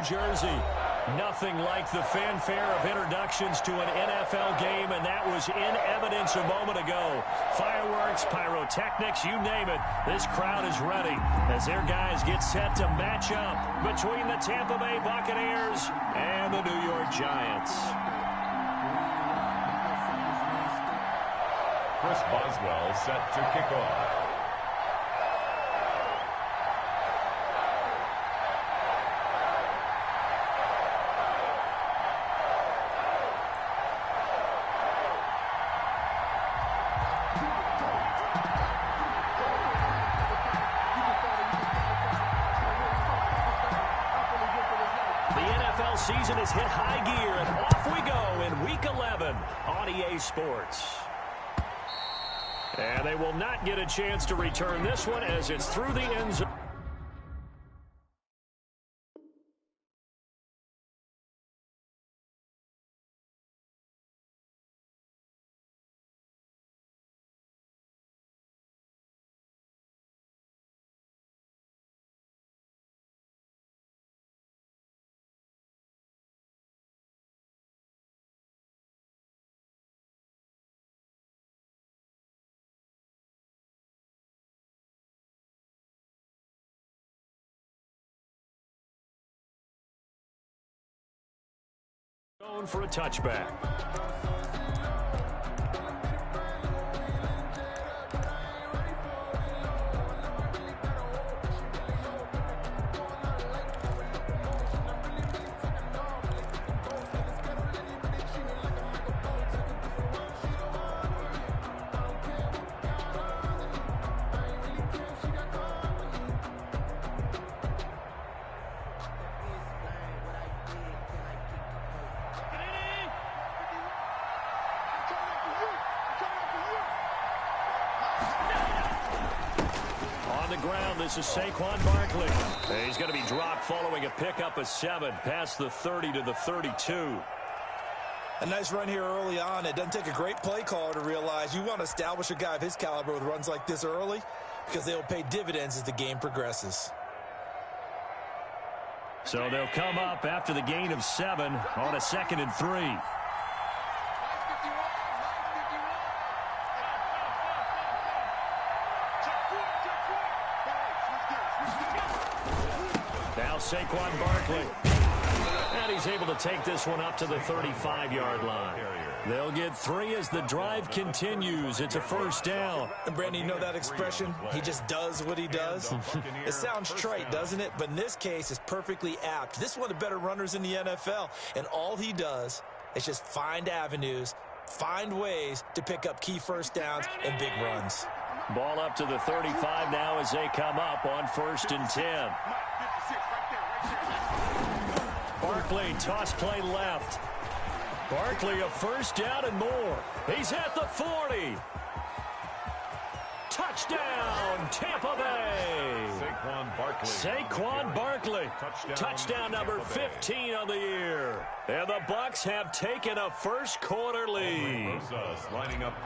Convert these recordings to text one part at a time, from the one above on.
Jersey. Nothing like the fanfare of introductions to an NFL game, and that was in evidence a moment ago. Fireworks, pyrotechnics, you name it. This crowd is ready as their guys get set to match up between the Tampa Bay Buccaneers and the New York Giants. Chris Boswell set to kick off. Season is hit high gear, and off we go in Week 11 on EA Sports. And they will not get a chance to return this one as it's through the end zone. Going for a touchback. This is Saquon Barkley. He's going to be dropped following a pickup of 7 past the 30 to the 32. A nice run here early on. It doesn't take a great play caller to realize you want to establish a guy of his caliber with runs like this early because they'll pay dividends as the game progresses. So they'll come up after the gain of 7 on a 2nd and 3. Saquon Barkley. And he's able to take this one up to the 35-yard line. They'll get 3 as the drive continues. It's a first down. And Brandon, you know that expression? He just does what he does. It sounds trite, doesn't it? But in this case, it's perfectly apt. This is one of the better runners in the NFL. And all he does is just find avenues, find ways to pick up key first downs and big runs. Ball up to the 35 now as they come up on 1st and 10. Barkley, toss play left. Barkley, a first down and more. He's at the 40. Touchdown, Tampa Bay. Saquon Barkley. Touchdown number 15 on the year. And the Bucs have taken a first-quarter lead.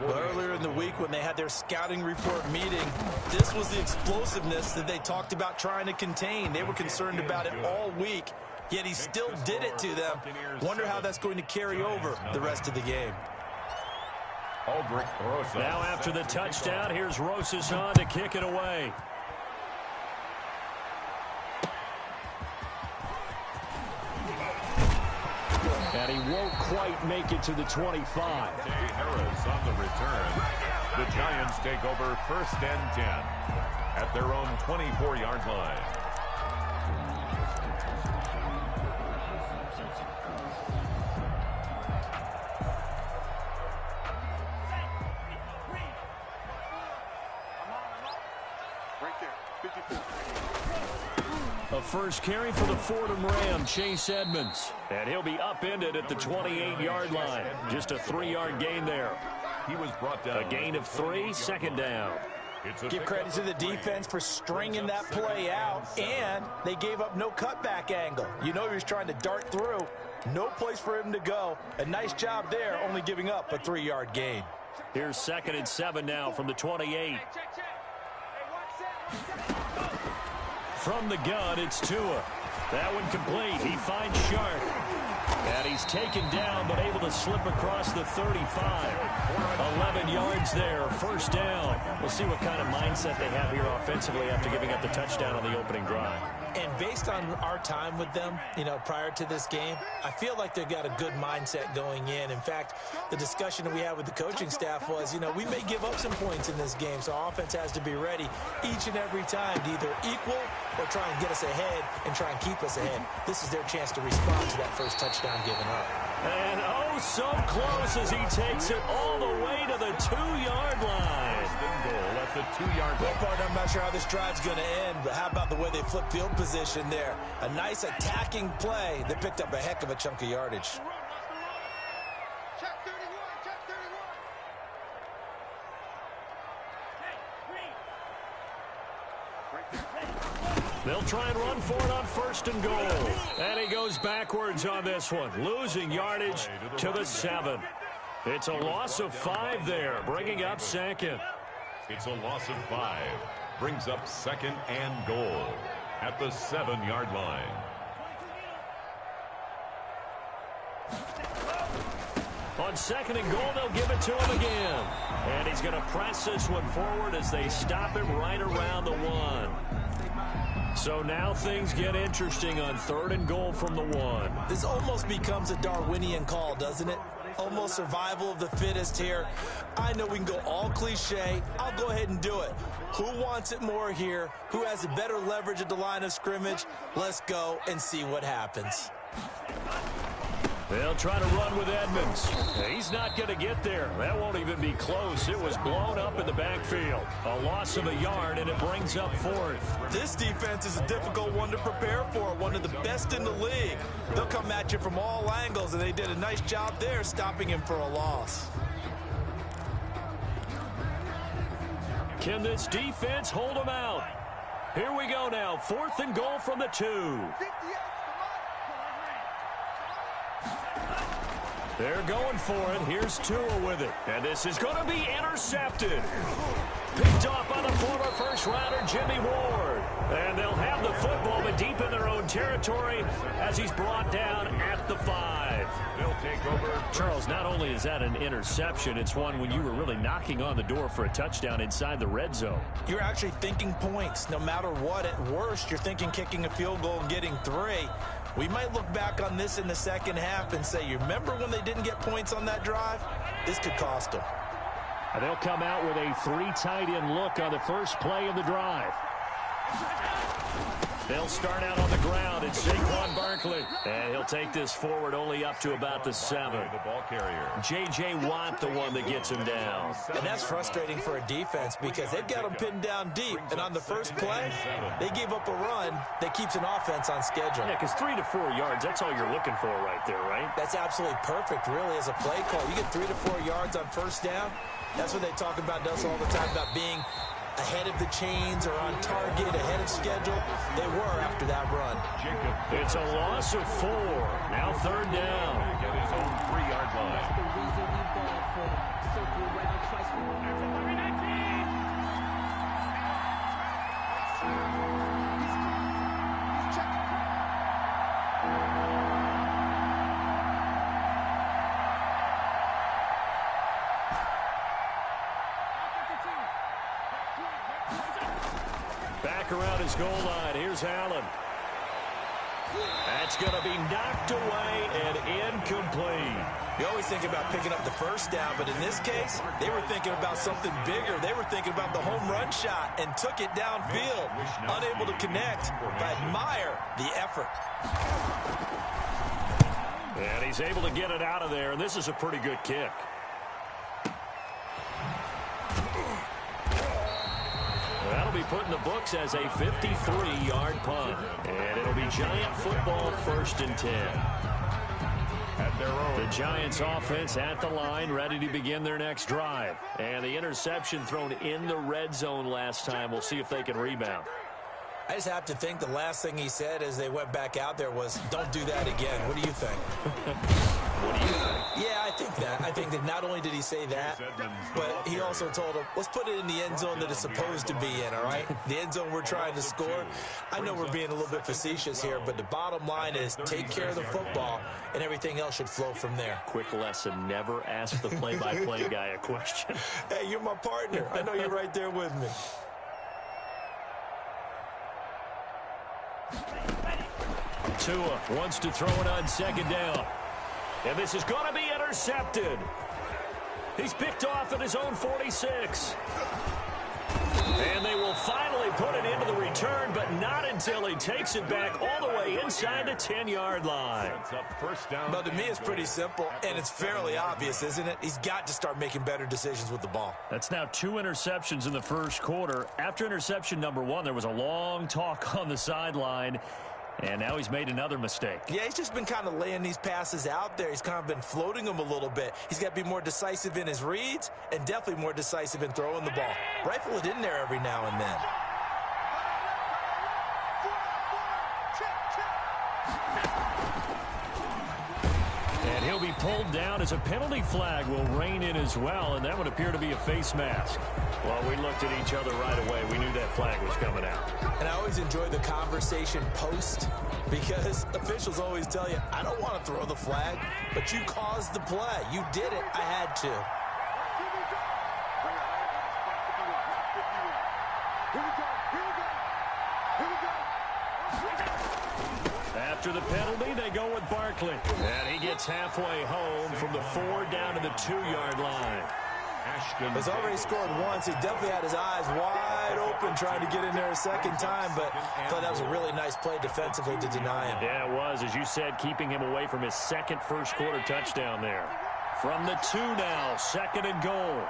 Earlier in the week when they had their scouting report meeting, this was the explosiveness that they talked about trying to contain. They were concerned about it all week, yet he still did it to them. Wonder how that's going to carry over the rest of the game. Now after the touchdown, here's Rosas on to kick it away. And he won't quite make it to the 25. Harris on the return. The Giants take over 1st and 10 at their own 24-yard line. A first carry for the Fordham Ram, Chase Edmonds. And he'll be upended at the 28-yard line. Just a 3-yard gain there. He was brought down. A gain of 3, 2nd down. Give credit to the defense for stringing that play out, and they gave up no cutback angle. You know he was trying to dart through. No place for him to go. A nice job there, only giving up a 3-yard gain. Here's 2nd and 7 now from the 28. From the gun, it's Tua. That one complete. He finds Sharp. And he's taken down, but able to slip across the 35. 11 yards there, first down. We'll see what kind of mindset they have here offensively after giving up the touchdown on the opening drive. And based on our time with them, prior to this game, I feel like they've got a good mindset going in. In fact, the discussion that we had with the coaching staff was, we may give up some points in this game, so our offense has to be ready each and every time to either equal or try and get us ahead and try and keep us ahead. This is their chance to respond to that first touchdown given up. And oh, so close as he takes it all the way to the 2-yard line. Goal at the 2-yard line. I'm not sure how this drive's going to end, but how about the way they flip field position there? A nice attacking play that picked up a heck of a chunk of yardage. They'll try and run for it on first and goal. And he goes backwards on this one, losing yardage to the 7. It's a loss of 5 there, bringing up second. It's a loss of 5. Brings up second and goal at the 7-yard line. On second and goal, they'll give it to him again. And he's going to press this one forward as they stop him right around the 1. So now things get interesting on third and goal from the 1. This almost becomes a Darwinian call, doesn't it? Almost survival of the fittest here. I know we can go all cliche. I'll go ahead and do it. Who wants it more here? Who has a better leverage at the line of scrimmage? Let's go and see what happens. They'll try to run with Edmonds. He's not going to get there. That won't even be close. It was blown up in the backfield. A loss of a yard, and it brings up 4th. This defense is a difficult one to prepare for, one of the best in the league. They'll come at you from all angles, and they did a nice job there stopping him for a loss. Can this defense hold him out? Here we go now. 4th and goal from the 2. They're going for it. Here's Tua with it. And this is going to be intercepted. Picked off by the former first-rounder Jimmy Ward. And they'll have the football, but deep in their own territory as he's brought down at the 5. They'll take over. Charles, not only is that an interception, it's one when you were really knocking on the door for a touchdown inside the red zone. You're actually thinking points. No matter what, at worst, you're thinking kicking a field goal and getting 3. We might look back on this in the second half and say, you remember when they didn't get points on that drive? This could cost them. And they'll come out with a 3 tight end look on the first play of the drive. They'll start out on the ground. It's Saquon Barkley. And he'll take this forward only up to about the 7. The ball carrier. J.J. Watt, the one that gets him down. And that's frustrating for a defense because they've got him pinned down deep. And on the first play, they gave up a run that keeps an offense on schedule. Yeah, because 3 to 4 yards, that's all you're looking for right there, right? That's absolutely perfect, really, as a play call. You get 3 to 4 yards on first down. That's what they talk about us all the time, about being ahead of the chains or on target, ahead of schedule. They were after that run. It's a loss of 4. Now 3rd down. At his own 3-yard line. Back around his goal line. Here's Allen. That's going to be knocked away and incomplete. You always think about picking up the first down, but in this case, they were thinking about something bigger. They were thinking about the home run shot and took it downfield. Unable to connect, but admire the effort. And he's able to get it out of there, and this is a pretty good kick. That'll be put in the books as a 53-yard punt. And it'll be Giant football, 1st and 10. At their own. The Giants offense at the line, ready to begin their next drive. And the interception thrown in the red zone last time. We'll see if they can rebound. I just have to think the last thing he said as they went back out there was, don't do that again. What do you think? What do you think? Yeah, I think that. I think that not only did he say that, but he also told him, let's put it in the end zone that it's supposed to be in, all right? The end zone we're trying to score. I know we're being a little bit facetious here, but the bottom line is take care of the football, and everything else should flow from there. Quick lesson, never ask the play-by-play guy a question. Hey, you're my partner. I know you're right there with me. Tua wants to throw it on second down. And this is going to be intercepted. He's picked off at his own 46. And they will finally put it into the return, but not until he takes it back all the way inside the 10-yard line. But to me, it's pretty simple, and it's fairly obvious, isn't it? He's got to start making better decisions with the ball. That's now 2 interceptions in the first quarter. After interception number 1, there was a long talk on the sideline. And now he's made another mistake. Yeah, he's just been kind of laying these passes out there. He's kind of been floating them a little bit. He's got to be more decisive in his reads and definitely more decisive in throwing the ball. Rifle it in there every now and then. And he'll be pulled down as a penalty flag will rein in as well, and that would appear to be a face mask. Well, we looked at each other right away. We knew that flag was coming out. And I always enjoy the conversation post because officials always tell you, I don't want to throw the flag, but you caused the play. You did it. I had to. After the penalty, they go with Barkley. And he gets halfway home from the 4 down to the 2-yard line. He's already scored once. He definitely had his eyes wide open trying to get in there a second time, but I thought that was a really nice play defensively to deny him. Yeah, it was, as you said, keeping him away from his second first-quarter touchdown there. From the 2 now, 2nd and goal.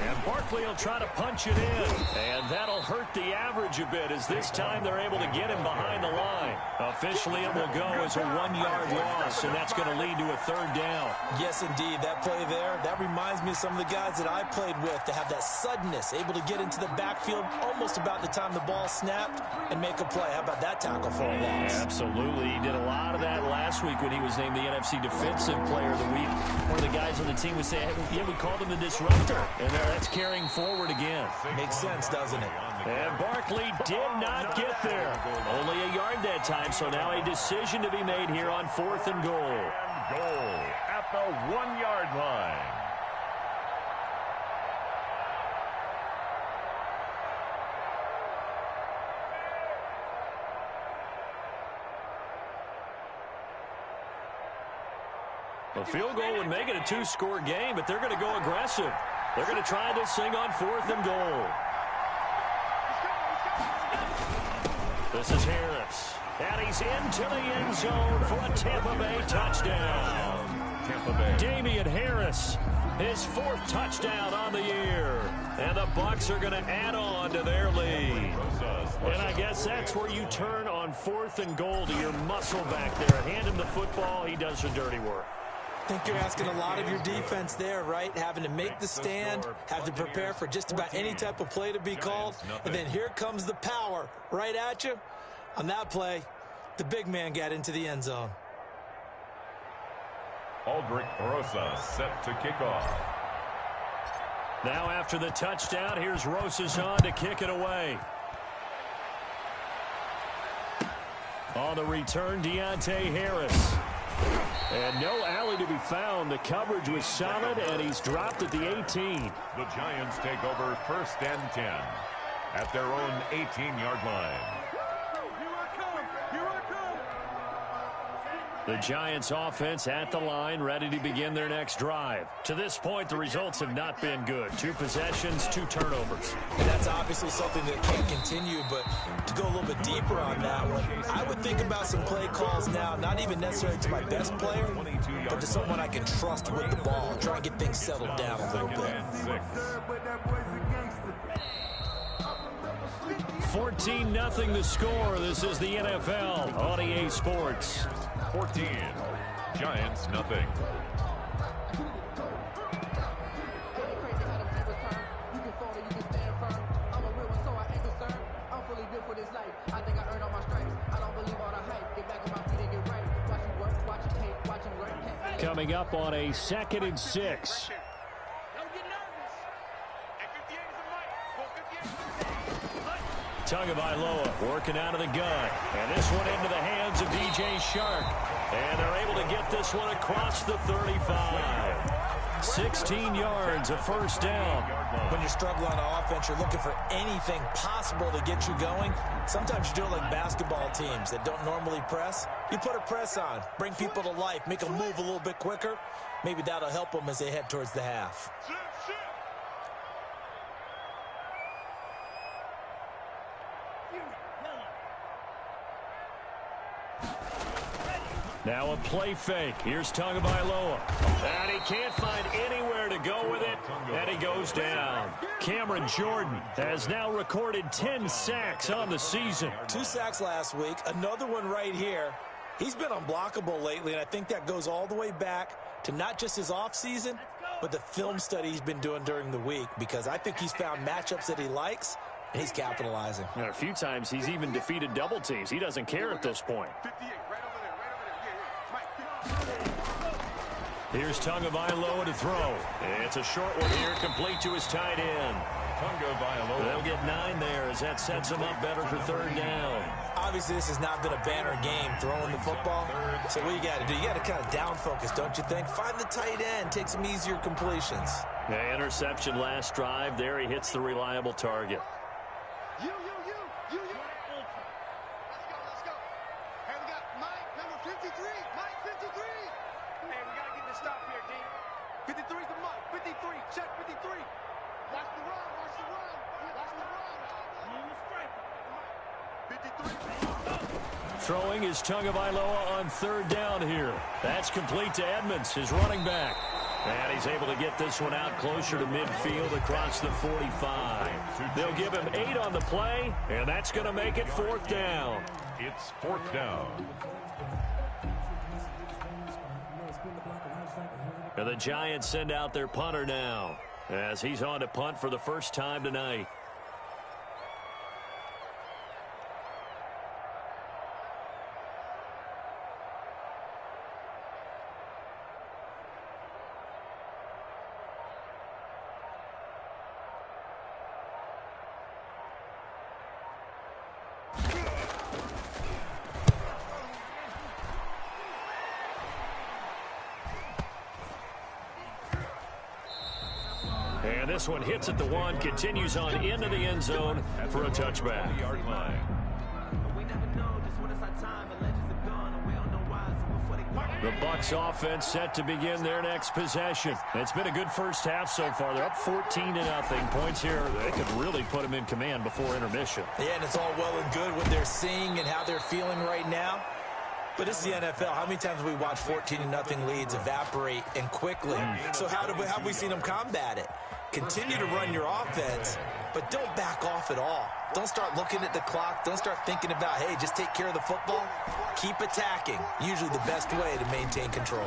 And Barkley will try to punch it in, and that'll hurt the average a bit as this time they're able to get him behind the line. Officially, it will go as a 1-yard loss, and that's going to lead to a 3rd down. Yes, indeed. That play there, that reminds me of some of the guys that I played with to have that suddenness, able to get into the backfield almost about the time the ball snapped and make a play. How about that tackle for a loss? Absolutely. He did a lot of that last week when he was named the NFC Defensive Player of the Week. One of the guys on the team would say, hey, yeah, we called him the disruptor. And that's carrying forward again. Makes sense, doesn't it? And Barkley did not get there. Only a yard that time, so now a decision to be made here on 4th and goal. Goal at the 1-yard line. A field goal would make it a 2-score game, but they're going to go aggressive. They're going to try this thing on 4th and goal. This is Harris. And he's into the end zone for a Tampa Bay touchdown. Tampa Bay. Damian Harris, his 4th touchdown on the year. And the Bucs are going to add on to their lead. And I guess that's where you turn on 4th and goal to your muscle back there. Hand him the football. He does the dirty work. I think you're asking a lot of your defense there, right? Having to make the stand, have to prepare for just about any type of play to be called, and then here comes the power right at you. On that play, the big man got into the end zone. Aldrich Rosa set to kick off. Now after the touchdown, here's Rosas on to kick it away. On the return, Deontay Harris. And no alley to be found. The coverage was solid, and he's dropped at the 18. The Giants take over 1st and 10 at their own 18-yard line. The Giants offense at the line, ready to begin their next drive. To this point, the results have not been good. 2 possessions, 2 turnovers. And that's obviously something that can't continue, but to go a little bit deeper on that one, I would think about some play calls now, not even necessarily to my best player, but to someone I can trust with the ball, try and get things settled down a little bit. 14-0 the score. This is the NFL on EA Sports. 14, Giants nothing. I think I earned all my stripes. I don't believe all the hype. Get back on my feet and get right. Watch me work, watch him tape, watch him work. Coming up on a 2nd and 6. Tagovailoa working out of the gun. And this one into the hands of DJ Shark. And they're able to get this one across the 35. 16 yards, a first down. When you're struggling on offense, you're looking for anything possible to get you going. Sometimes you do it like basketball teams that don't normally press. You put a press on, bring people to life, make them move a little bit quicker. Maybe that'll help them as they head towards the half. Now a play fake. Here's Tagovailoa. And he can't find anywhere to go with it. And he goes down. Cameron Jordan has now recorded 10 sacks on the season. 2 sacks last week. Another one right here. He's been unblockable lately, and I think that goes all the way back to not just his offseason, but the film study he's been doing during the week, because I think he's found matchups that he likes, and he's capitalizing. And a few times he's even defeated double teams. He doesn't care at this point. Here's Tagovailoa to throw. It's a short one here, complete to his tight end. Tagovailoa. They'll get 9 there as that sets him up better for 3rd down. Obviously, this has not been a banner game throwing the football. So what you got to do, you got to kind of down focus, don't you think? Find the tight end, take some easier completions. Yeah, interception last drive. There he hits the reliable target. You. Let's go. Hey, we got Mike, number 53. Mike, 53. Hey, we got to get this stop here, D. 53's the Mike. 53. Check 53. Watch the run. Watch the run. Watch the run. 53. Throwing is Tagovailoa on 3rd down here. That's complete to Edmonds, his running back. And he's able to get this one out closer to midfield across the 45. They'll give him 8 on the play, and that's going to make it 4th down. It's 4th down. And the Giants send out their punter now, as he's on to punt for the first time tonight. And this one hits at the 1, continues on into the end zone for a touchback. Yard line. The Bucs offense set to begin their next possession. It's been a good first half so far. They're up 14-0. Points here, they could really put them in command before intermission. Yeah, and it's all well and good what they're seeing and how they're feeling right now. But this is the NFL. How many times have we watched 14-0 leads evaporate and quickly? So how have we seen them combat it? Continue to run your offense, but don't back off at all. Don't start looking at the clock. Don't start thinking about, hey, just take care of the football. Keep attacking. Usually the best way to maintain control.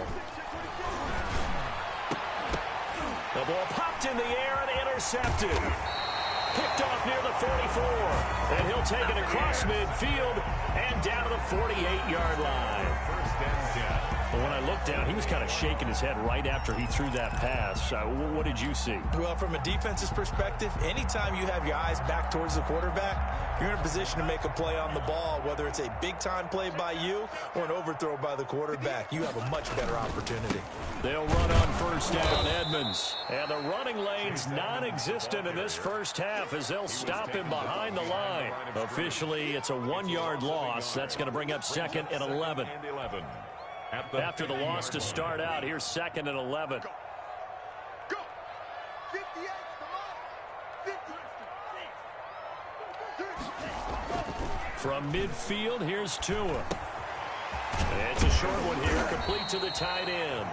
The ball popped in the air and intercepted. Picked off near the 44. And he'll take it across midfield and down to the 48-yard line. 1st and 10. But when I looked down, he was kind of shaking his head right after he threw that pass. What did you see? Well, from a defense's perspective, anytime you have your eyes back towards the quarterback, you're in a position to make a play on the ball, whether it's a big-time play by you or an overthrow by the quarterback. You have a much better opportunity. They'll run on 1st down, Edmonds. And the running lane's non-existent in this first half as they'll stop him behind the line. Officially, it's a 1-yard loss. That's going to bring up 2nd and 11. After the loss to start out, here's 2nd and 11. Go. 58, From midfield, here's Tua. It's a short one here, complete to the tight end.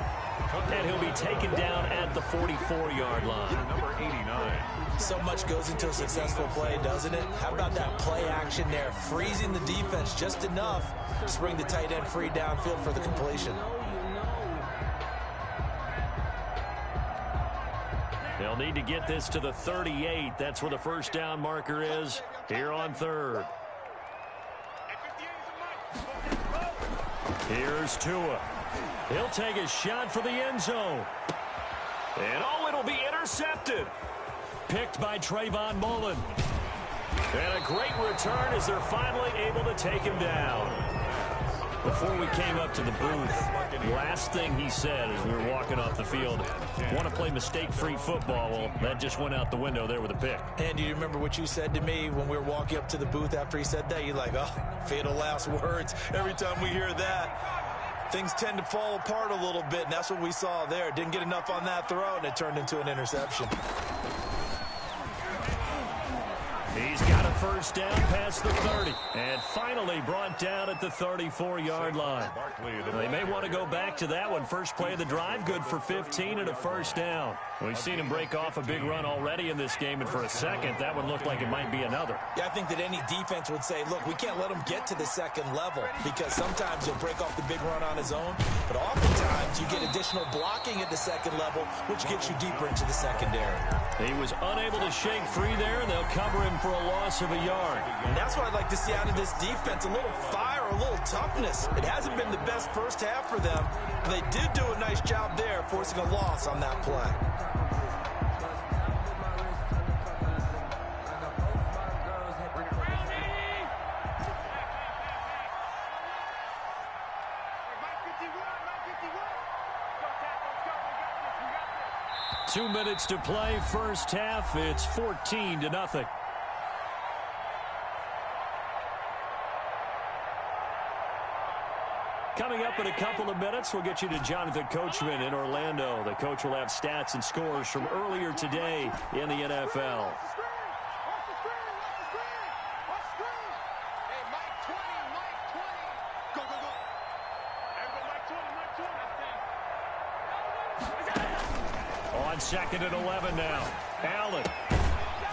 And he'll be taken down at the 44-yard line. Number 89. So much goes into a successful play, doesn't it? How about that play action there? Freezing the defense just enough to bring the tight end free downfield for the completion. They'll need to get this to the 38. That's where the 1st down marker is here on 3rd. Here's Tua. He'll take a shot for the end zone. And it'll be intercepted. Picked by Trayvon Mullen. And a great return as they're finally able to take him down. Before we came up to the booth, last thing he said as we were walking off the field, want to play mistake-free football. Well, that just went out the window there with a pick. And do you remember what you said to me when we were walking up to the booth after he said that? You're like, oh, fatal last words. Every time we hear that, things tend to fall apart a little bit, and that's what we saw there. Didn't get enough on that throw, and it turned into an interception. He's got a first down past the 30. And finally brought down at the 34-yard line. They may want to go back to that one. First play of the drive, good for 15 and a first down. We've seen him break off a big run already in this game, and for a second, that one looked like it might be another. Yeah, I think that any defense would say, look, we can't let him get to the second level because sometimes he'll break off the big run on his own, but oftentimes you get additional blocking at the second level, which gets you deeper into the secondary. He was unable to shake free there, and they'll cover him for a loss of a yard. And that's what I'd like to see out of this defense, a little fire, a little toughness. It hasn't been the best first half for them, but they did do a nice job there, forcing a loss on that play. 2 minutes to play, first half. It's 14-0. Coming up in a couple of minutes, we'll get you to Jonathan Coachman in Orlando. The coach will have stats and scores from earlier today in the NFL. On second and 11 now. Allen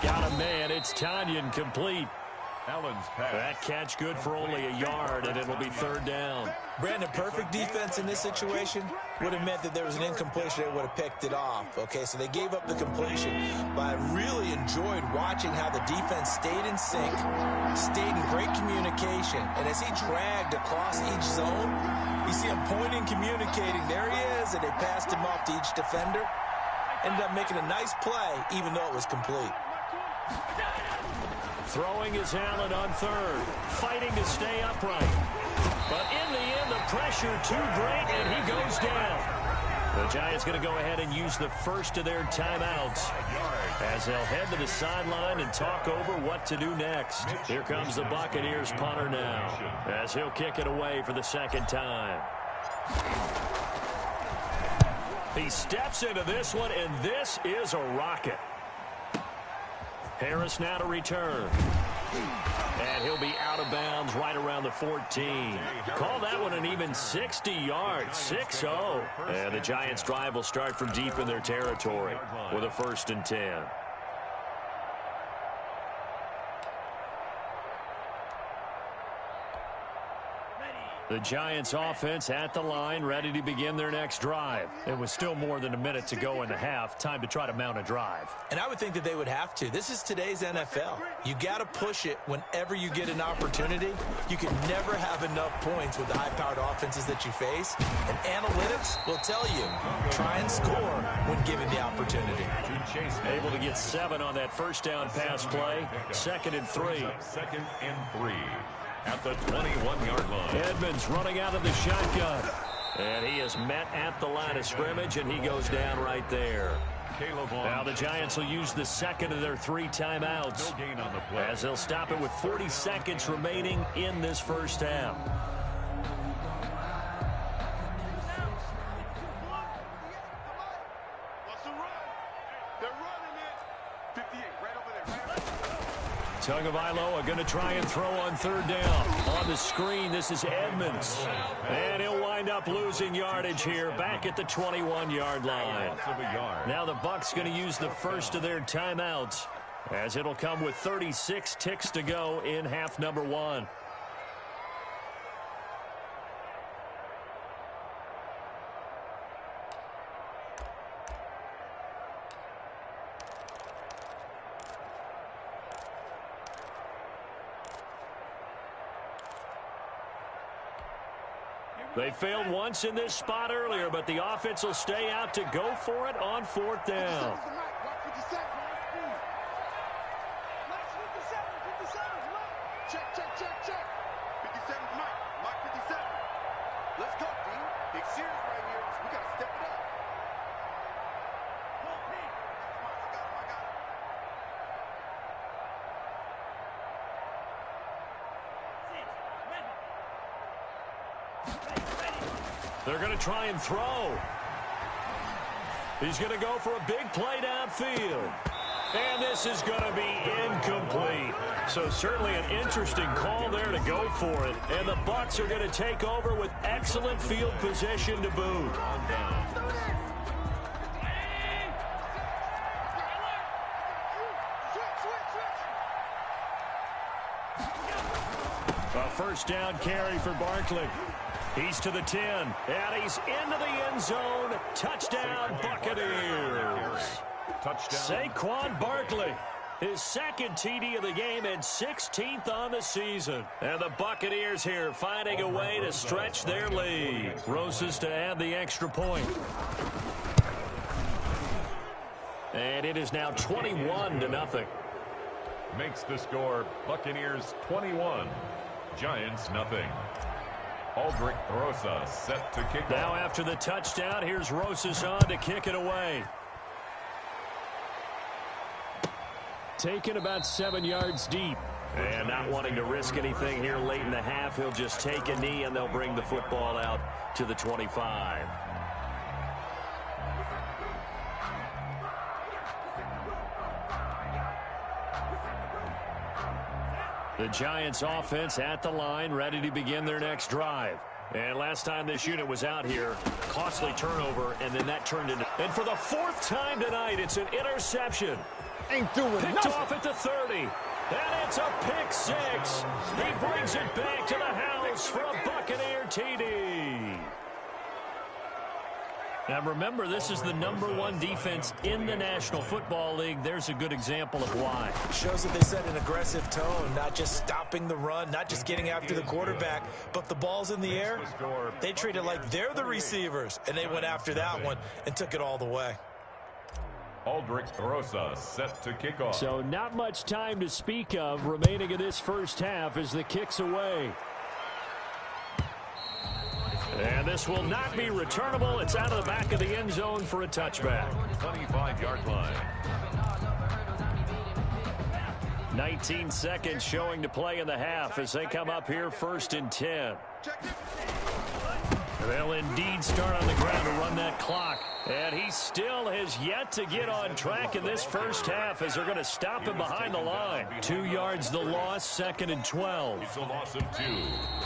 got a man. It's Tanyan complete. Allen's pass. That catch good for only a yard, and it'll be third down. Brandon, perfect defense in this situation would have meant that there was an incompletion that would have picked it off. Okay, so they gave up the completion, but I really enjoyed watching how the defense stayed in sync, stayed in great communication, and as he dragged across each zone, you see him pointing, communicating. There he is, and they passed him off to each defender. Ended up making a nice play, even though it was complete. Throwing is Allen on third, fighting to stay upright. But in the end, the pressure too great, and he goes down. The Giants going to go ahead and use the first of their timeouts as they'll head to the sideline and talk over what to do next. Here comes the Buccaneers punter now as he'll kick it away for the second time. He steps into this one, and this is a rocket. Harris now to return. And he'll be out of bounds right around the 14. Call that one an even 60 yards, 6-0. And the Giants' drive will start from deep in their territory with a 1st and 10. The Giants offense at the line, ready to begin their next drive. It was still more than a minute to go in the half. Time to try to mount a drive. And I would think that they would have to. This is today's NFL. You got to push it whenever you get an opportunity. You can never have enough points with the high-powered offenses that you face. And analytics will tell you, try and score when given the opportunity. Able to get 7 on that first down pass play. 2nd and 3. 2nd and 3. At the 21-yard line. Edmonds running out of the shotgun. And he is met at the line of scrimmage, and he goes down right there. Now the Giants will use the second of their 3 timeouts as they'll stop it with 40 seconds remaining in this first half. Tagovailoa going to try and throw on 3rd down. On the screen, this is Edmonds. And he'll wind up losing yardage here back at the 21-yard line. Now the Bucs going to use the first of their timeouts as it'll come with 36 ticks to go in half number 1. They failed once in this spot earlier, but the offense will stay out to go for it on 4th down. Check, check, check, check. 57's Mike. Mike 57. Let's go, D. Big series right here. We got to step it up. Come on, I got him. They're going to try and throw. He's going to go for a big play downfield. And this is going to be incomplete. So certainly an interesting call there to go for it. And the Bucs are going to take over with excellent field position to boot. A first down carry for Barkley. He's to the 10, and he's into the end zone. Touchdown, Buccaneers. Touchdown. Saquon Barkley, his second TD of the game and 16th on the season. And the Buccaneers here finding a way to stretch their lead. Rosas to add the extra point. And it is now 21-0. Makes the score Buccaneers 21, Giants nothing. Aldrich Rosas set to kick Now off. after the touchdown, here's Rosas on to kick it away. Taken about 7 yards deep. And not wanting to risk anything here late in the half, he'll just take a knee and they'll bring the football out to the 25. The Giants offense at the line, ready to begin their next drive. And last time this unit was out here, costly turnover, and then that turned into... And for the 4th time tonight, it's an interception. Ain't doing Picked nothing. off at the 30. And it's a pick 6. He brings it back to the house for a Buccaneer TD. Now remember, this is the #1 defense in the National Football League. There's a good example of why. Shows that they set an aggressive tone, not just stopping the run, not just getting after the quarterback, but the ball's in the air. They treat it like they're the receivers, and they went after that one and took it all the way. Aldrich Rosas set to kick off. So not much time to speak of remaining in this first half as the kick's away. And this will not be returnable. It's out of the back of the end zone for a touchback. 25-yard line. 19 seconds showing to play in the half as they come up here 1st and 10. They'll indeed start on the ground to run that clock. And he still has yet to get on track in this first half as they're going to stop him behind the line. 2 yards the loss, 2nd and 12. It's a loss of 2.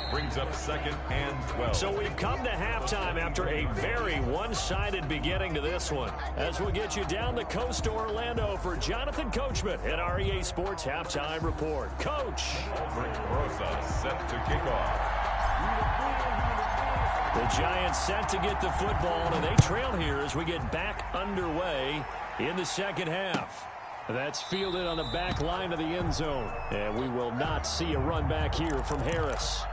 Brings up 2nd and 12. So we've come to halftime after a very one-sided beginning to this one. As we'll get you down the coast to Orlando for Jonathan Coachman at our EA Sports Halftime Report. Coach. Aldrich Rosas set to kick off. The Giants set to get the football, and they trail here as we get back underway in the second half. That's fielded on the back line of the end zone, and we will not see a run back here from Harris.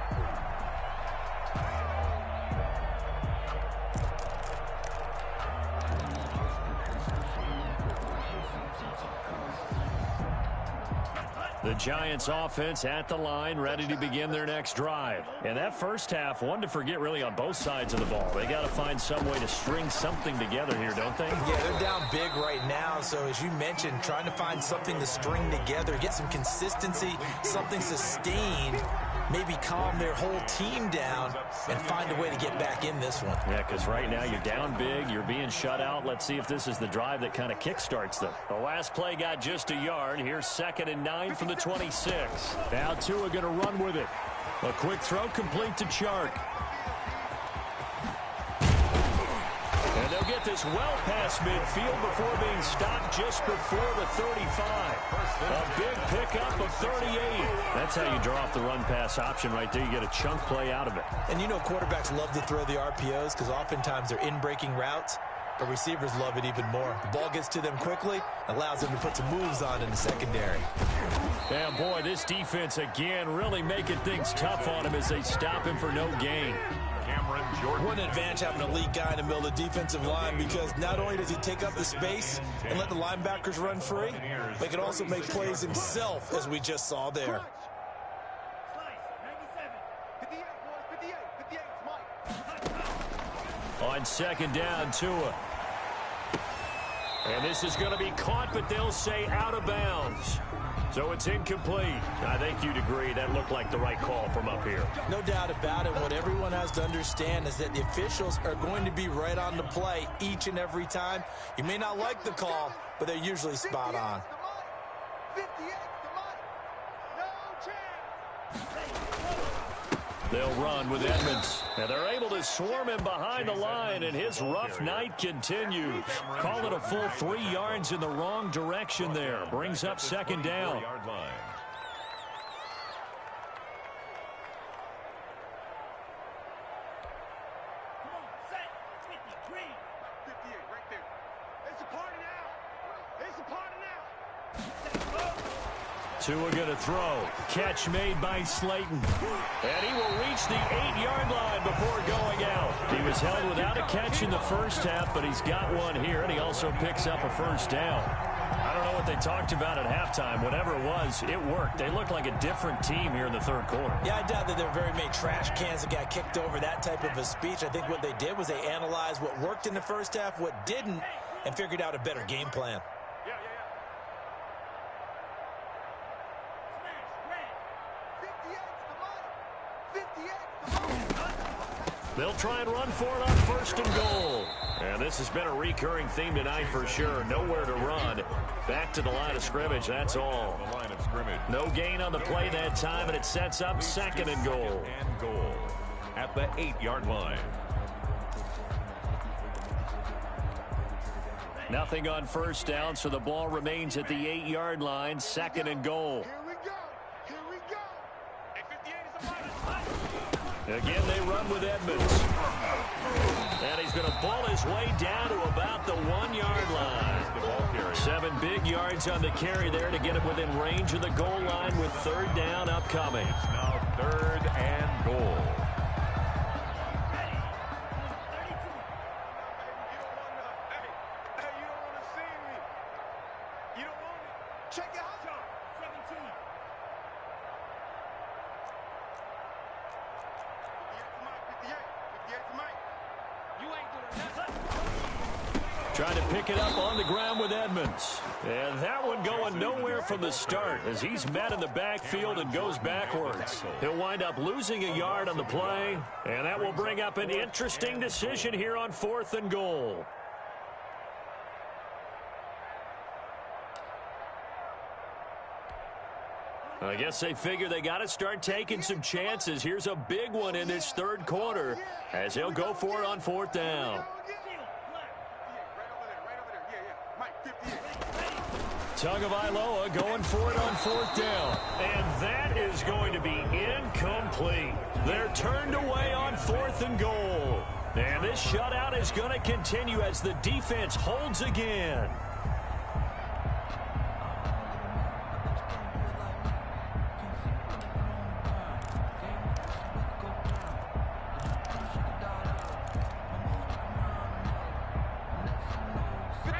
The Giants offense at the line, ready to begin their next drive. And that first half, one to forget really on both sides of the ball. They got to find some way to string something together here, don't they? Yeah, they're down big right now. So as you mentioned, trying to find something to string together, get some consistency, something sustained, maybe calm their whole team down and find a way to get back in this one. Yeah, because right now you're down big, you're being shut out. Let's see if this is the drive that kind of kickstarts them. The last play got just a yard. Here's 2nd and 9 from the 26. Now Tua going to run with it. A quick throw complete to Chark. And they'll get this well past midfield before being stopped just before the 35. A big pickup of 38. That's how you draw off the run-pass option right there. You get a chunk play out of it. And you know quarterbacks love to throw the RPOs because oftentimes they're in-breaking routes, but receivers love it even more. The ball gets to them quickly, allows them to put some moves on in the secondary. Yeah, boy, this defense again really making things tough on him as they stop him for no gain. What an advantage having an elite guy in the middle of the defensive line, because not only does he take up the space and let the linebackers run free, but he can also make plays himself, as we just saw there. On second down, Tua. And this is going to be caught, but they'll say out of bounds. So it's incomplete. I think you'd agree that looked like the right call from up here. No doubt about it. What everyone has to understand is that the officials are going to be right on the play each and every time. You may not like the call, but they're usually spot on. They'll run with Edmonds. And they're able to swarm him behind the line, and his rough night continues. Call it a full 3 yards in the wrong direction there. Brings up second down. Tua going to throw. Catch made by Slayton. And he will reach the 8-yard line before going out. He was held without a catch in the first half, but he's got one here, and he also picks up a first down. I don't know what they talked about at halftime. Whatever it was, it worked. They looked like a different team here in the third quarter. Yeah, I doubt that there were very many trash cans that got kicked over, that type of a speech. I think what they did was they analyzed what worked in the first half, what didn't, and figured out a better game plan. They'll try and run for it on first and goal. And this has been a recurring theme tonight for sure. Nowhere to run. Back to the line of scrimmage, that's all. No gain on the play that time, and it sets up second and goal. At the 8-yard line. Nothing on first down, so the ball remains at the 8-yard line, second and goal. Again, they run with Edmonds. And he's going to ball his way down to about the 1-yard line. 7 big yards on the carry there to get him within range of the goal line with third down upcoming. Now third and goal. Trying to pick it up on the ground with Edmonds. And that one going nowhere from the start as he's met in the backfield and goes backwards. He'll wind up losing a yard on the play, and that will bring up an interesting decision here on fourth and goal. I guess they figure they got to start taking some chances. Here's a big one in this third quarter as he'll go for it on fourth down. Tagovailoa going for it on fourth down. And that is going to be incomplete. They're turned away on fourth and goal. And this shutout is going to continue as the defense holds again.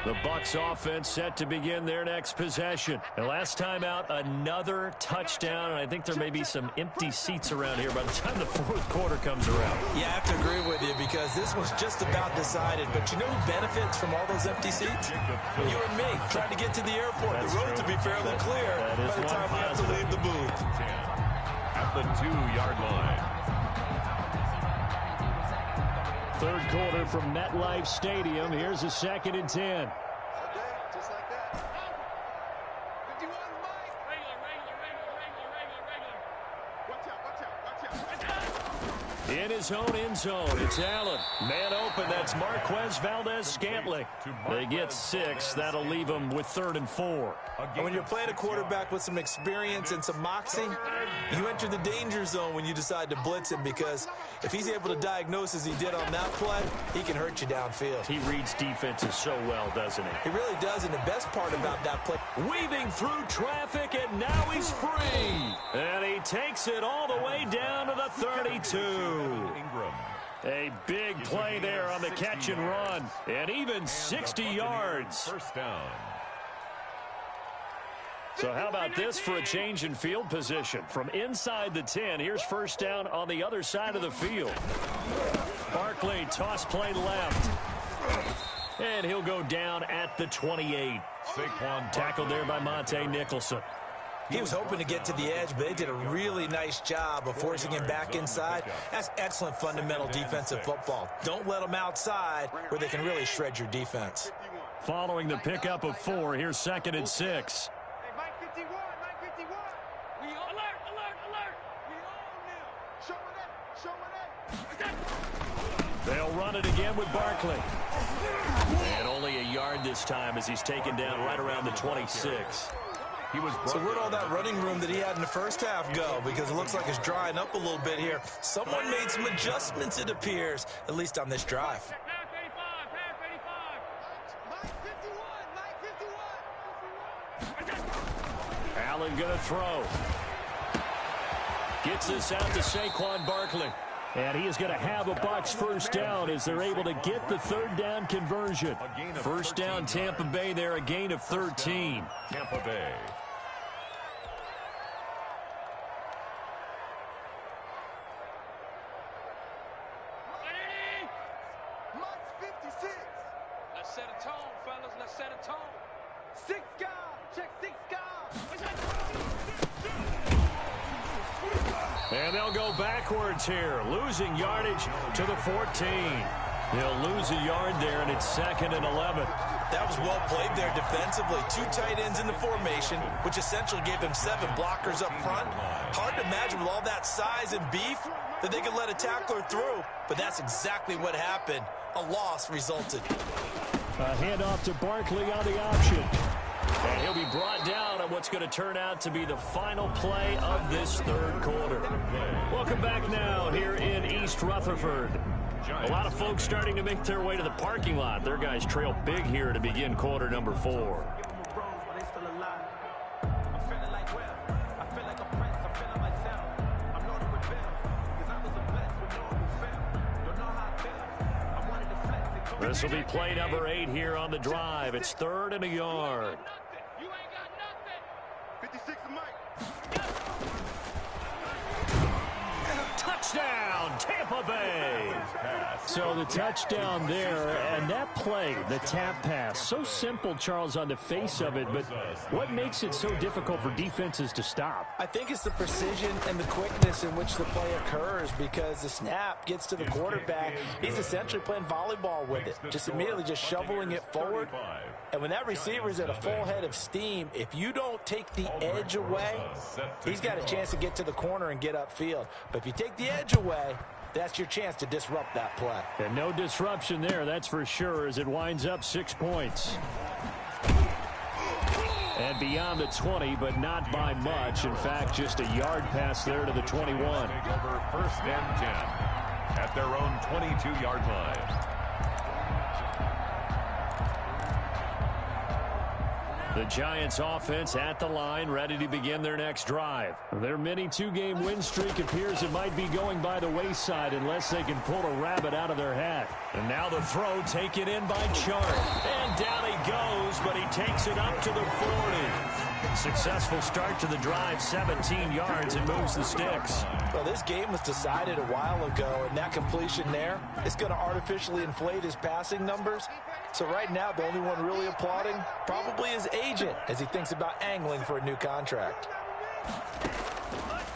The Bucs offense set to begin their next possession. And last time out, another touchdown. And I think there may be some empty seats around here by the time the fourth quarter comes around. Yeah, I have to agree with you because this was just about decided. But you know who benefits from all those empty seats? You and me, trying to get to the airport. That's the roads true. will be fairly clear by the time we have to leave the booth. At the 2-yard line. Third quarter from MetLife Stadium. Here's a second and 10. Just like that. 51, Mike. Watch out. In his own end zone, it's Allen. Man open, that's Marquez Valdez-Scantling. They get 6. That'll leave them with third and 4. And when you're playing a quarterback with some experience and some moxie, you enter the danger zone when you decide to blitz him, because if he's able to diagnose as he did on that play, he can hurt you downfield. He reads defenses so well, doesn't he? He really does, and the best part about that play, Weaving through traffic, and now he's free. And he takes it all the way down to the 32. Ingram. A big play there on the catch and run. And even 60 yards. First down. So how about this for a change in field position? From inside the 10, here's first down on the other side of the field. Barkley, toss play left. And he'll go down at the 28. Tackled there by Monte Nicholson. He was hoping to get to the edge, but they did a really nice job of forcing him back inside. That's excellent fundamental defensive football. Don't let them outside where they can really shred your defense. Following the pickup of 4, here's 2nd and 6. They'll run it again with Barkley. And only a yard this time as he's taken down right around the 26. So where'd all that running room that he had in the first half go? Because it looks like it's drying up a little bit here. Someone made some adjustments, it appears, at least on this drive. Allen going to throw. Gets this out to Saquon Barkley. And he is going to have a Bucs first down as they're able to get the 3rd down conversion. First down Tampa Bay there, a gain of 13. Tampa Bay. Let's set a tone, fellas. Let's set a tone. 6 guard. Check 6 guard. And they'll go backwards here, losing yardage to the 14. They'll lose a yard there, and it's 2nd and 11. That was well played there defensively. 2 tight ends in the formation, which essentially gave them 7 blockers up front. Hard to imagine with all that size and beef that they could let a tackler through, but that's exactly what happened. A loss resulted. A handoff to Barkley on the option. And he'll be brought down on what's going to turn out to be the final play of this 3rd quarter. Welcome back now here in East Rutherford. A lot of folks starting to make their way to the parking lot. Their guys trail big here to begin quarter number 4. This will be play number 8 here on the drive. It's 3rd and a yard. You ain't got nothing. 56 to Mike. Touchdown, Tampa Bay. So the touchdown there, and that play, the tap pass, so simple, Charles, on the face of it, but what makes it so difficult for defenses to stop? I think it's the precision and the quickness in which the play occurs, because the snap gets to the quarterback. He's essentially playing volleyball with it, just immediately just shoveling it forward. And when that receiver's at a full head of steam, if you don't take the edge away, he's got a chance to get to the corner and get upfield. But if you take the edge away, that's your chance to disrupt that play. And no disruption there, that's for sure, as it winds up 6 points. And beyond the 20, but not by much. In fact, just a yard pass there to the 21. Over 1st and 10 at their own 22-yard line. The Giants offense at the line, ready to begin their next drive. Their mini 2-game win streak appears it might be going by the wayside unless they can pull a rabbit out of their hat. And now the throw taken in by Chart. And down he goes, but he takes it up to the 40. Successful start to the drive, 17 yards, and moves the sticks. Well, this game was decided a while ago, and that completion there is going to artificially inflate his passing numbers. So right now, the only one really applauding probably his agent as he thinks about angling for a new contract.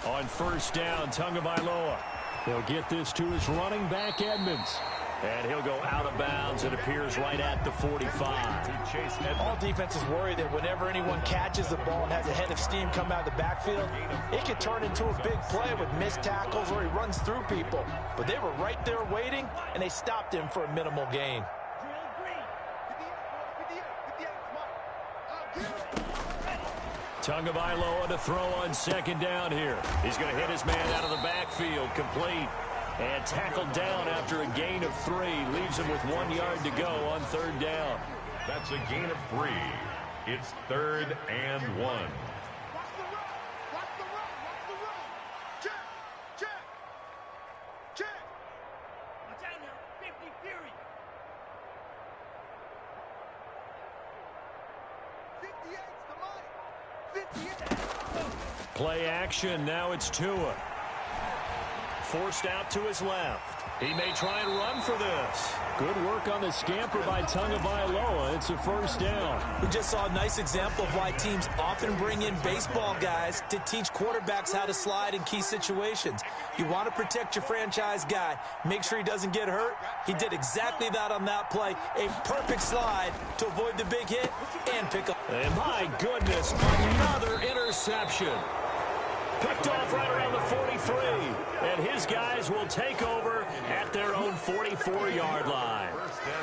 On first down, Tagovailoa. He'll get this to his running back, Edmonds. And he'll go out of bounds. It appears right at the 45. All defenses worry that whenever anyone catches the ball and has a head of steam come out of the backfield, it could turn into a big play with missed tackles or he runs through people. But they were right there waiting, and they stopped him for a minimal gain. Tagovailoa to throw on second down here. He's going to hit his man out of the backfield, complete. And tackled down after a gain of 3. Leaves him with 1 yard to go on 3rd down. That's a gain of 3. It's 3rd and 1. Watch the run. Watch the run. Watch the run. Check. Check. Check. Play action. Now it's Tua. Forced out to his left. He may try and run for this. Good work on the scamper by Tagovailoa. It's a first down. We just saw a nice example of why teams often bring in baseball guys to teach quarterbacks how to slide in key situations. You want to protect your franchise guy. Make sure he doesn't get hurt. He did exactly that on that play. A perfect slide to avoid the big hit and pick up. And my goodness, another interception. Picked off right around the 43. And his guys will take over at their own 44-yard line.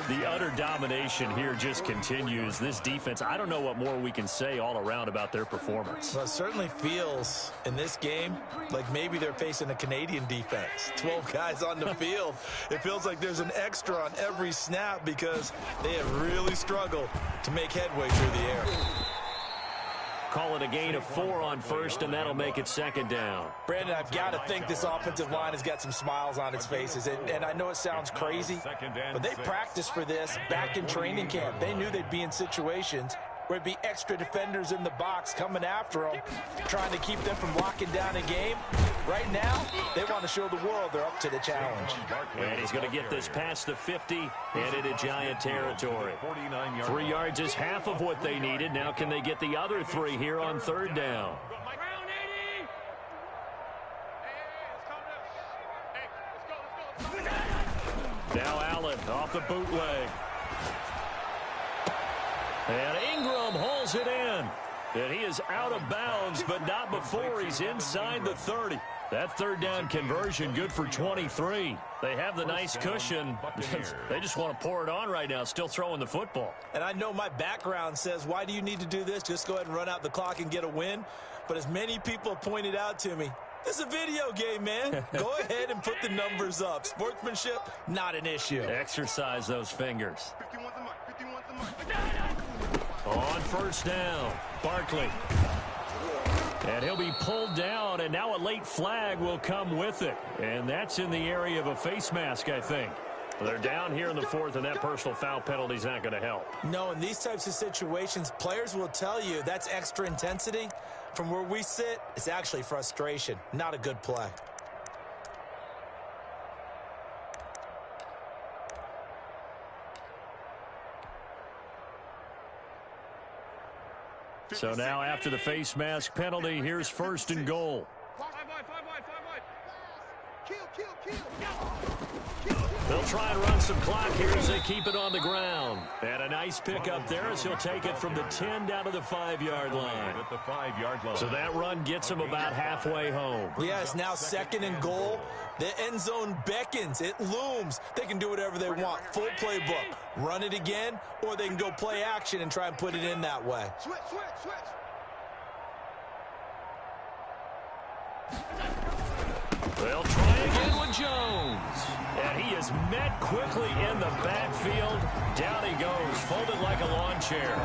The utter domination here just continues. This defense, I don't know what more we can say all around about their performance. Well, it certainly feels in this game like maybe they're facing a Canadian defense. 12 guys on the field. It feels like there's an extra on every snap because they have really struggled to make headway through the air. Call it a gain of 4 on first, and that'll make it second down. Brandon, I've got to think this offensive line has got some smiles on its faces. And I know it sounds crazy, but they practiced for this back in training camp. They knew they'd be in situations where there'd be extra defenders in the box coming after them, trying to keep them from locking down a game. Right now, they want to show the world they're up to the challenge. And he's going to get this past the 50 and into Giant territory. 3 yards is half of what they needed. Now can they get the other 3 here on third down? Now Allen off the bootleg. And Ingram holds it in. And he is out of bounds, but not before he's inside the 30. That third down conversion good for 23. They have the nice cushion. They just want to pour it on right now, still throwing the football. And I know my background says, why do you need to do this? Just go ahead and run out the clock and get a win. But as many people pointed out to me, this is a video game, man. Go ahead and put the numbers up. Sportsmanship, not an issue. Exercise those fingers. On first down, Barkley. And he'll be pulled down, and now a late flag will come with it. And that's in the area of a face mask, I think. They're down here in the 4th, and that personal foul penalty is not going to help. No, in these types of situations, players will tell you that's extra intensity. From where we sit, it's actually frustration, not a good play. So now after the face mask penalty, here's first and goal. They'll try and run some clock here as they keep it on the ground. And a nice pick up there as he'll take it from the 10 down to the 5-yard line. At the 5-yard line. So that run gets him about halfway home. Yeah, it's now second and goal. The end zone beckons. It looms. They can do whatever they want. Full playbook. Run it again, or they can go play action and try and put it in that way. Switch. They'll try again with Jones. And he is met quickly in the backfield. Down he goes, folded like a lawn chair.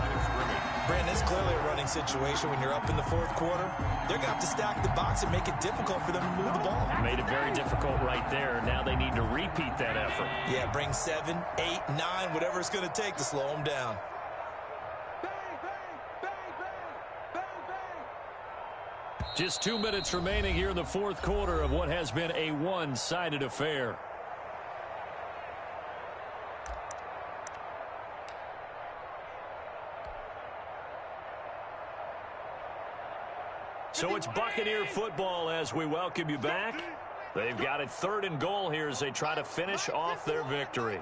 Brandon, it's clearly a running situation when you're up in the 4th quarter. They're going to have to stack the box and make it difficult for them to move the ball. Made it very difficult right there. Now they need to repeat that effort. Yeah, bring 7, 8, 9, whatever it's going to take to slow them down. Just 2 minutes remaining here in the 4th quarter of what has been a one-sided affair. So it's Buccaneer football as we welcome you back. They've got it 3rd and goal here as they try to finish off their victory.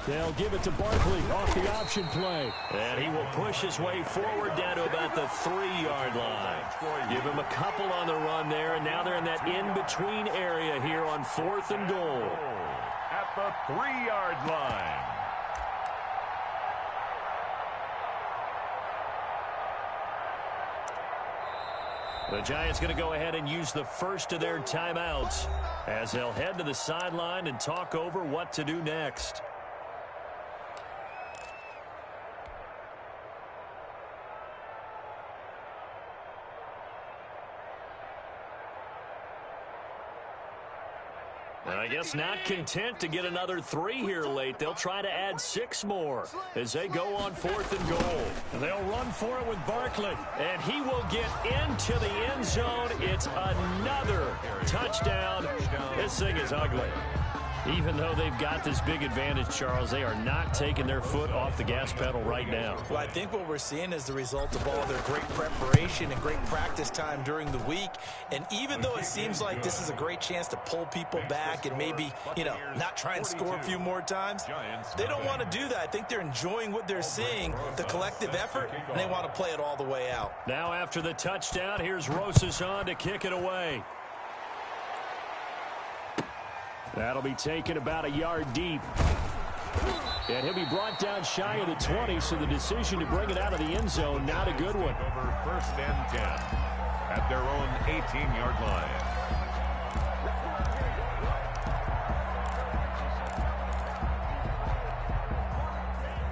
They'll give it to Barkley off the option play. And he will push his way forward down to about the 3-yard line. Give him a couple on the run there, and now they're in that in-between area here on 4th and goal. At the 3-yard line. The Giants going to go ahead and use the first of their timeouts as they'll head to the sideline and talk over what to do next. And I guess not content to get another 3 here late. They'll try to add 6 more as they go on 4th and goal. And they'll run for it with Barkley. And he will get into the end zone. It's another touchdown. This thing is ugly. Even though they've got this big advantage, Charles, they are not taking their foot off the gas pedal right now. Well, I think what we're seeing is the result of all their great preparation and great practice time during the week. And even though it seems like this is a great chance to pull people back and maybe, not try and score a few more times, they don't want to do that. I think they're enjoying what they're seeing, the collective effort, and they want to play it all the way out. Now after the touchdown, here's Rosas on to kick it away. That'll be taken about a yard deep. And he'll be brought down shy of the 20, so the decision to bring it out of the end zone, not a good one. Over 1st and 10 at their own 18-yard line.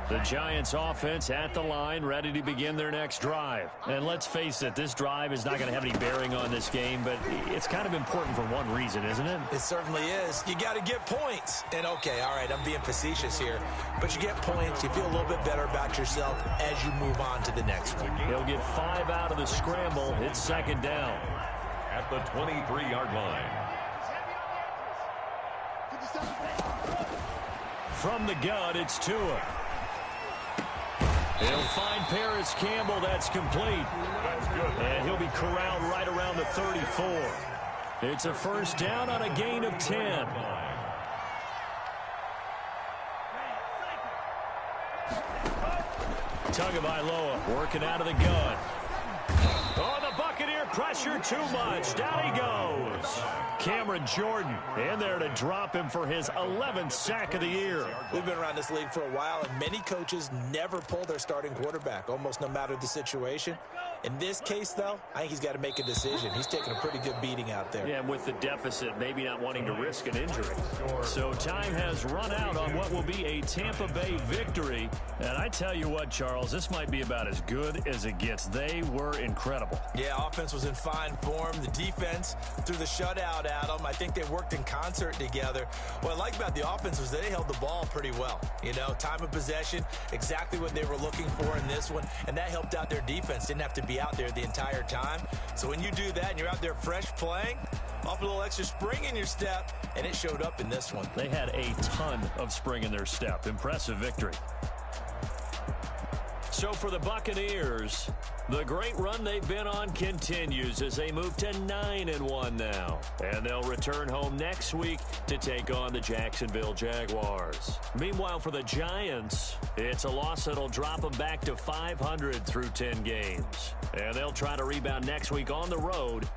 The Giants offense at the line, ready to begin their next drive. And let's face it, this drive is not going to have any bearing on this game, but it's kind of important for one reason, isn't it? It certainly is. You got to get points. And okay, all right, I'm being facetious here, but you get points, you feel a little bit better about yourself as you move on to the next one. He'll get 5 out of the scramble. It's 2nd down. At the 23-yard line. From the gun, it's Tua. He'll find Paris Campbell. That's complete. That's good. And he'll be corralled right around the 34. It's a 1st down on a gain of 10. Tagovailoa working out of the gun. Oh, the Buccaneer pressure too much. Down he goes. Cameron Jordan in there to drop him for his 11th sack of the year. We've been around this league for a while, and many coaches never pull their starting quarterback, almost no matter the situation. In this case, though, I think he's got to make a decision. He's taking a pretty good beating out there. Yeah, with the deficit, maybe not wanting to risk an injury. So time has run out on what will be a Tampa Bay victory. And I tell you what, Charles, this might be about as good as it gets. They were incredible. Yeah, offense was in fine form. The defense threw the shutout at them. I think they worked in concert together. What I like about the offense was they held the ball pretty well. Time of possession, exactly what they were looking for in this one, and that helped out their defense. Didn't have to be out there the entire time. So when you do that and you're out there fresh playing, off a little extra spring in your step, and it showed up in this one. They had a ton of spring in their step. Impressive victory. So for the Buccaneers, the great run they've been on continues as they move to 9-1 now. And they'll return home next week to take on the Jacksonville Jaguars. Meanwhile, for the Giants, it's a loss that'll drop them back to 500 through 10 games. And they'll try to rebound next week on the road